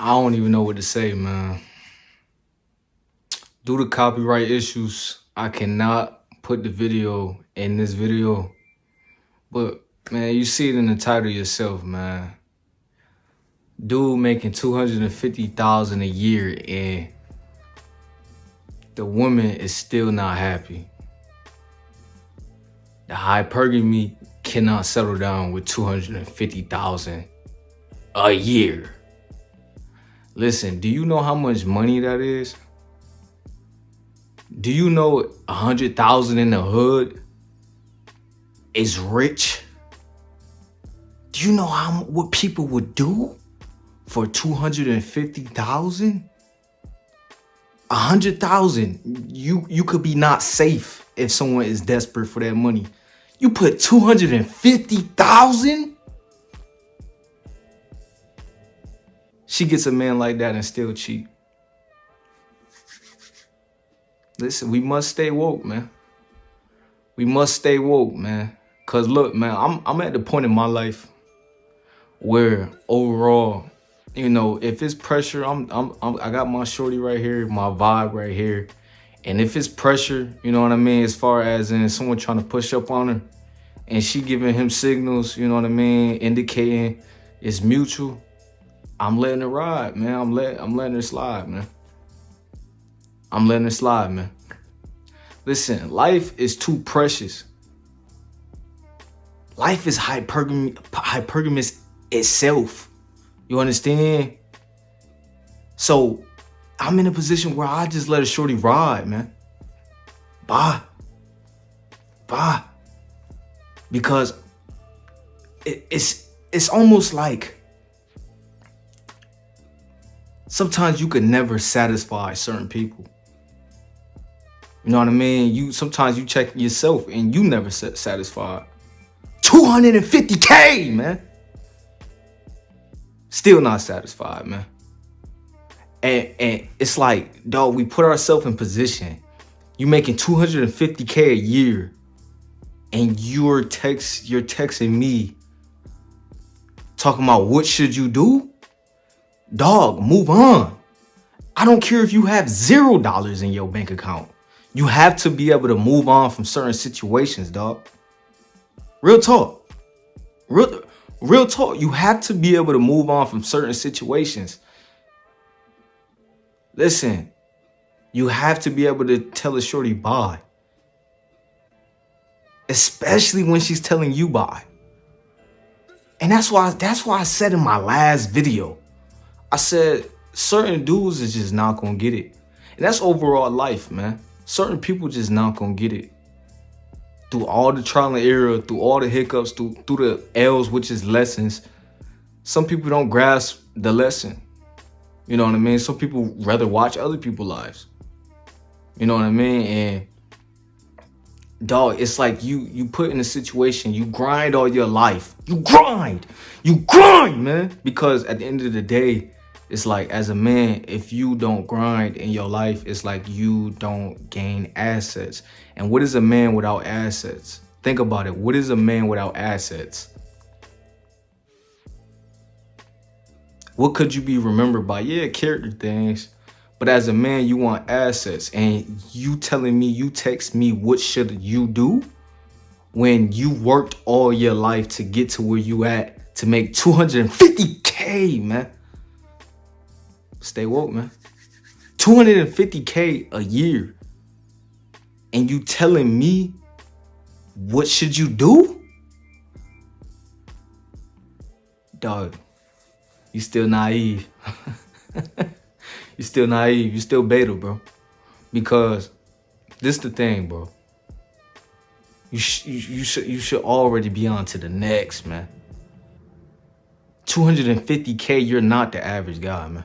I don't even know what to say, man. Due to copyright issues, I cannot put the video in this video. But man, you see it in the title yourself, man. Dude making $250,000 a year and the woman is still not happy. The hypergamy cannot settle down with $250,000 a year. Listen, do you know how much money that is? Do you know 100,000 in the hood is rich? Do you know what people would do for 250,000? 100,000. You could be not safe if someone is desperate for that money. You put 250,000? She gets a man like that and still cheat. Listen, we must stay woke, man. We must stay woke, man. Cause look, man, I'm at the point in my life where overall, you know, if it's pressure, I got my shorty right here, my vibe right here. And if it's pressure, you know what I mean, as far as in someone trying to push up on her and she giving him signals, you know what I mean, indicating it's mutual, I'm letting it ride, man. I'm letting it slide, man. I'm letting it slide, man. Listen, life is too precious. Life is hypergamous itself. You understand? So I'm in a position where I just let a shorty ride, man. Bye. Because it's almost like sometimes you can never satisfy certain people. You know what I mean? Sometimes you check yourself and you never satisfied. 250K, man. Still not satisfied, man. And it's like, dog, we put ourselves in position. You making 250K a year and you're texting me talking about what should you do? Dog, move on. I don't care if you have $0 in your bank account. You have to be able to move on from certain situations, dog. Real talk. Real talk. You have to be able to move on from certain situations. Listen, you have to be able to tell a shorty bye. Especially when she's telling you bye. And that's why I said in my last video, I said certain dudes is just not gonna get it. And that's overall life, man. Certain people just not gonna get it. Through all the trial and error, through all the hiccups, through the L's, which is lessons, some people don't grasp the lesson. You know what I mean? Some people rather watch other people's lives. You know what I mean? And dog, it's like you put in a situation, you grind all your life. You grind, man. Because at the end of the day, it's like, as a man, if you don't grind in your life, it's like you don't gain assets. And what is a man without assets? Think about it. What is a man without assets? What could you be remembered by? Yeah, character things. But as a man, you want assets. And you telling me, you text me, what should you do? When you worked all your life to get to where you at, to make 250K, man. Stay woke, man. 250K a year. And you telling me what should you do? Dog, you still naive. You still naive. You still beta, bro. Because this the thing, bro. You should already be on to the next, man. 250K, you're not the average guy, man.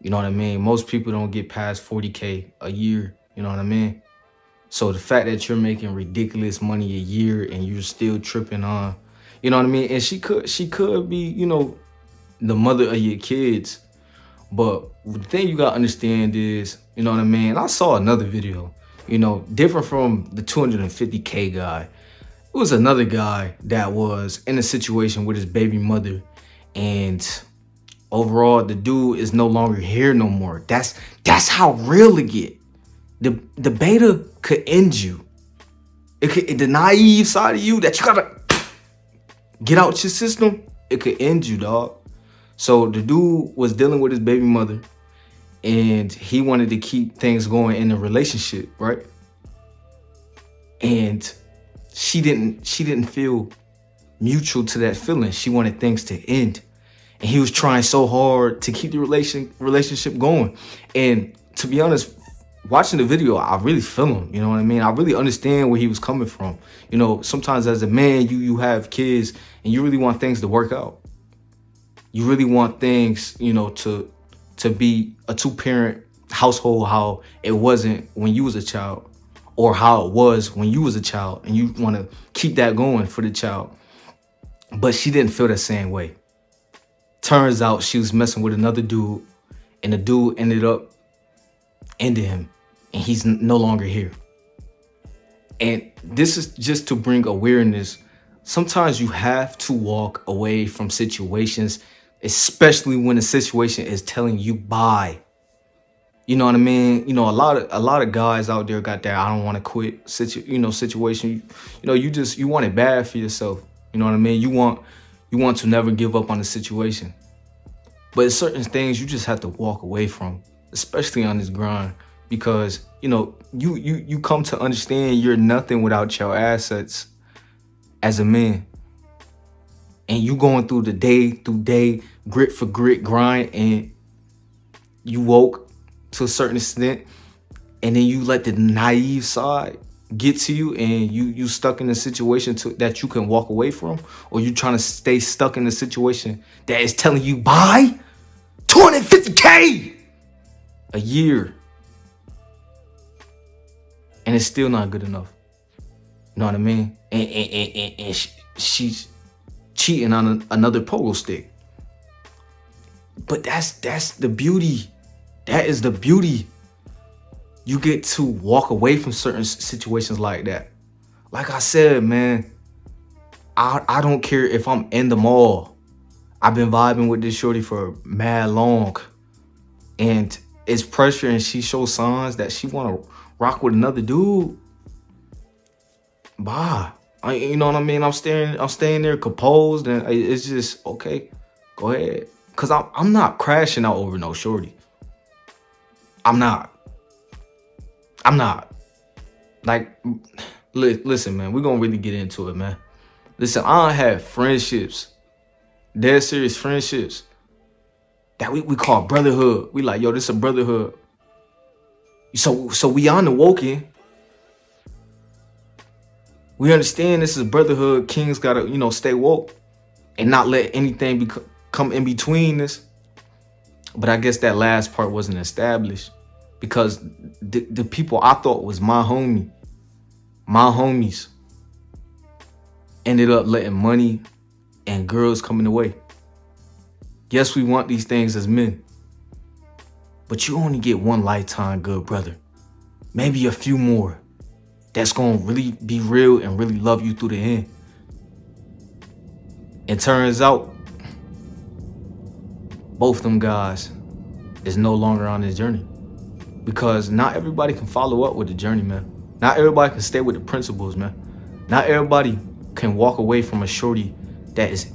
You know what I mean? Most people don't get past 40K a year. You know what I mean? So the fact that you're making ridiculous money a year and you're still tripping on, you know what I mean? And she could be, you know, the mother of your kids. But the thing you gotta understand is, you know what I mean? I saw another video, you know, different from the 250K guy. It was another guy that was in a situation with his baby mother, and overall, the dude is no longer here no more. That's how real it get. The beta could end you. The naive side of you that you gotta get out your system, it could end you, dog. So the dude was dealing with his baby mother, and he wanted to keep things going in the relationship, right? And she didn't feel mutual to that feeling. She wanted things to end. And he was trying so hard to keep the relationship going. And to be honest, watching the video, I really feel him. You know what I mean? I really understand where he was coming from. You know, sometimes as a man, you have kids and you really want things to work out. You really want things, you know, to be a two-parent household, how it wasn't when you was a child, or how it was when you was a child, and you want to keep that going for the child. But she didn't feel the same way. Turns out she was messing with another dude, and the dude ended up ending him, and he's no longer here. And this is just to bring awareness. Sometimes you have to walk away from situations, especially when the situation is telling you bye. You know what I mean? You know, a lot of guys out there got that I don't want to quit situation. You know, you want it bad for yourself. You know what I mean? You want to never give up on the situation. But certain things you just have to walk away from, especially on this grind, because you know, you come to understand you're nothing without your assets as a man. And you going through the day through day, grit for grit grind, and you woke to a certain extent, and then you let the naive side get to you, and you stuck in a situation that you can walk away from, or you trying to stay stuck in a situation that is telling you buy $250K a year, and it's still not good enough. You know what I mean? And she's cheating on another polo stick. But that's the beauty. That is the beauty. You get to walk away from certain situations like that. Like I said, man, I don't care if I'm in the mall. I've been vibing with this shorty for mad long, and it's pressure, and she shows signs that she want to rock with another dude. Bye. You know what I mean? I'm staying there composed, and it's just okay. Go ahead, cause I'm not crashing out over no shorty. I'm not. Like, listen, man, we're gonna really get into it, man. Listen, I have friendships, dead serious friendships, that we call brotherhood. We like, yo, this is a brotherhood. So we on the woken. We understand this is brotherhood. Kings gotta, you know, stay woke and not let anything come in between this. But I guess that last part wasn't established, because the people I thought was my homies, ended up letting money and girls come in the way. Yes, we want these things as men, but you only get one lifetime, good brother. Maybe a few more that's gonna really be real and really love you through the end. It turns out both them guys is no longer on this journey, because not everybody can follow up with the journey, man. Not everybody can stay with the principles, man. Not everybody can walk away from a shorty that is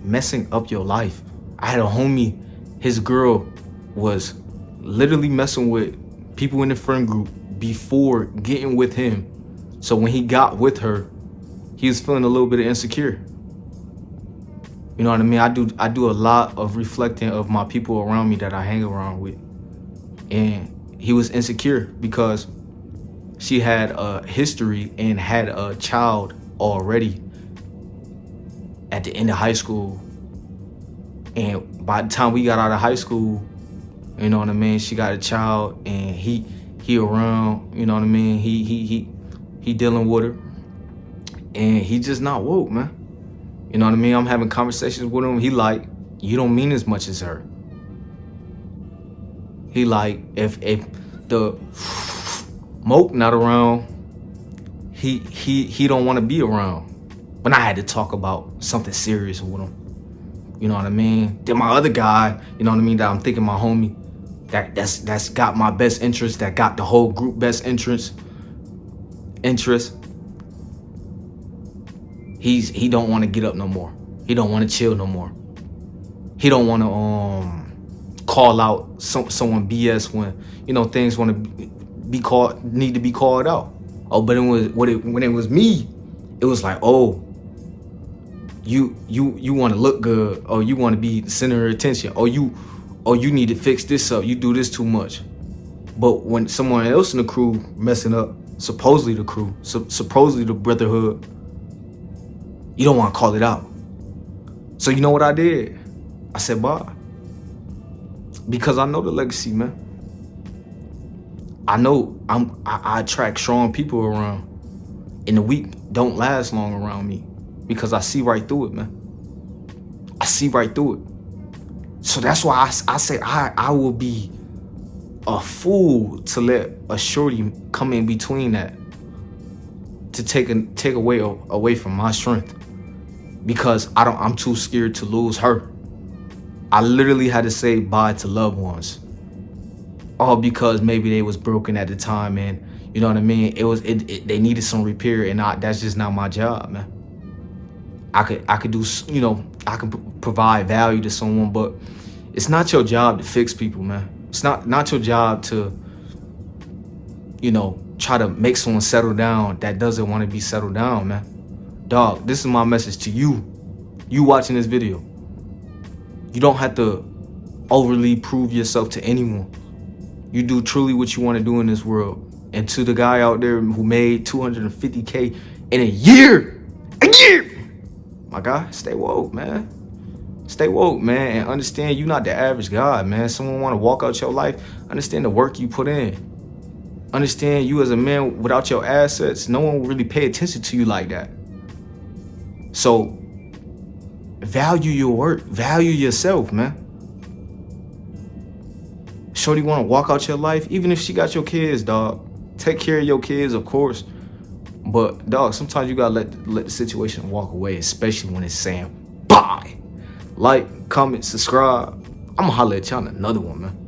messing up your life. I had a homie, his girl was literally messing with people in the friend group before getting with him. So when he got with her, he was feeling a little bit of insecure. You know what I mean? I do a lot of reflecting of my people around me that I hang around with. And he was insecure because she had a history and had a child already at the end of high school. And by the time we got out of high school, you know what I mean, she got a child, and he around, you know what I mean, he dealing with her, and he just not woke, man. You know what I mean? I'm having conversations with him. He like, you don't mean as much as her. He like, if the Moke not around, he don't want to be around. But I had to talk about something serious with him. You know what I mean? Then my other guy, you know what I mean, that I'm thinking my homie, that's got my best interest, that got the whole group best interest. He don't want to get up no more. He don't want to chill no more. He don't want to call out someone BS when, you know, things want to need to be called out. Oh, but when it was me, it was like, oh, you want to look good, or you want to be the center of attention, or you need to fix this up, you do this too much. But when someone else in the crew messing up, supposedly the crew, supposedly the brotherhood, you don't want to call it out. So you know what I did? I said bye. Because I know the legacy, man. I know I attract strong people around, and the weak don't last long around me, because I see right through it, man. I see right through it. So that's why I say I will be a fool to let a shorty come in between that, to take away from my strength, because I'm too scared to lose her. I literally had to say bye to loved ones, all because maybe they was broken at the time, and you know what I mean, they needed some repair, and that's just not my job, man. I could do, you know, I can provide value to someone, but it's not your job to fix people, man. It's not your job to, you know, try to make someone settle down that doesn't want to be settled down, man. Dog, this is my message to you watching this video. You don't have to overly prove yourself to anyone. You do truly what you want to do in this world. And to the guy out there who made $250K in a year, my guy, stay woke, man. Stay woke, man, and understand you're not the average guy, man. Someone want to walk out your life, understand the work you put in. Understand you as a man, without your assets, no one will really pay attention to you like that. So value your work, value yourself, man. Shorty want to walk out your life, even if she got your kids, dog. Take care of your kids, of course. But dog, sometimes you gotta let the situation walk away, especially when it's saying bye. Like, comment, subscribe. I'm gonna holler at y'all on another one, man.